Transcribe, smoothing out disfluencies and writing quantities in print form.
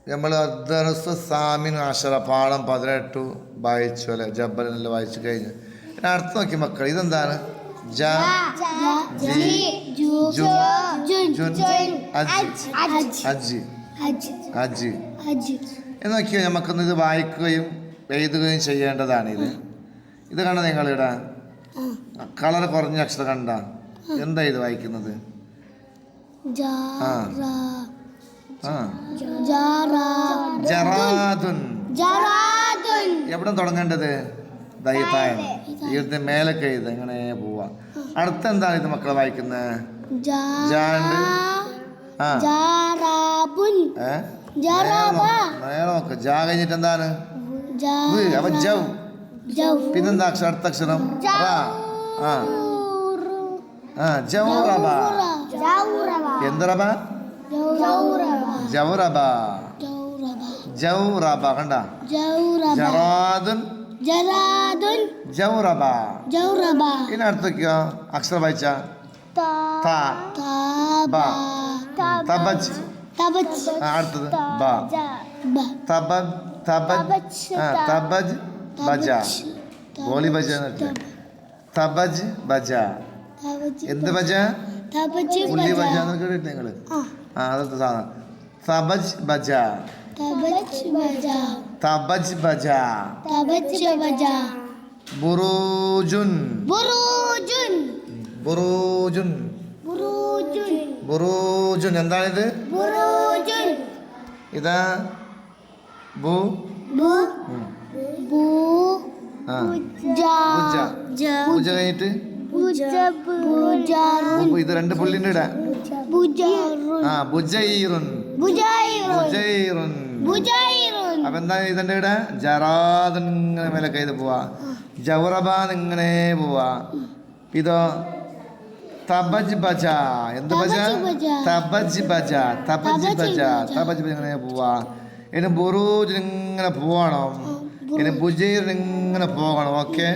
നമ്മൾ സാമിൻ അഷറ പാഠം 18 വായിച്ചു അല്ലെ? ജബ്ബലെല്ലാം വായിച്ചു കഴിഞ്ഞു. അർത്ഥം നോക്കി മക്കൾ, ഇതെന്താണ്? എന്ന് നോക്കിയാൽ നമുക്കൊന്ന് ഇത് വായിക്കുകയും എഴുതുകയും ചെയ്യേണ്ടതാണ്. ഇത് കണ്ട നിങ്ങളിവിടെ കളർ കുറഞ്ഞ അക്ഷരം കണ്ട എന്താ ഇത് വായിക്കുന്നത്? എവിടെ തുടങ്ങേണ്ടത്? ദൈത്തായാണ്. ഇത് മേലൊക്കെ എഴുത ഇങ്ങനെ പോവാ. അടുത്ത എന്താണ് ഇത് മക്കളെ വായിക്കുന്നത്? നേരെ നോക്ക്. ജാ കഴിഞ്ഞിട്ട് എന്താണ്? അപ്പൊ ജൗ. പിന്നെന്താ അക്ഷരം? അടുത്ത അക്ഷരം ജൗറബ. എന്ത് റബ? ജൗറബ. കണ്ട? ജറാദുൻ ജൗറബ. ഇനി അടുത്തൊക്കെയോ അക്ഷരം വായിച്ച? അടുത്തത് തബജ് ബജ. ഗോലി ബജ. തബജ് ബജ. എന്ത് ബജ? ഉള്ളി ബജ കേട്ടിട്ട് നിങ്ങള്? അതൊക്കെ സാധനം. തബജ് ബജ. തബജ് ബജ. ബുറൂജുൻ. ബുറൂജുൻ. എന്താണിത്? ഇതാ പൂജ കഴിഞ്ഞിട്ട് ഇത് രണ്ട് പുള്ളിന്റെ ഇടാ. ബുജൈറുൻ. അപ്പൊ എന്താ ഇതിന്റെ ഇട? ജറാദുൻ. ഇങ്ങനെ മേലെ കയ്യിൽ പോവാ. ജൗറബ ഇങ്ങനെ പോവാ. ഇതോ തബജ് ബജ. എന്ത് ബജ? തബജ് ബജ. ഇങ്ങനെ പോവാ. ഇനി ബുറൂജ് ഇങ്ങനെ പോകണം. ഇനി ബുജൈർ ഇങ്ങനെ പോകണം. ഓക്കെ.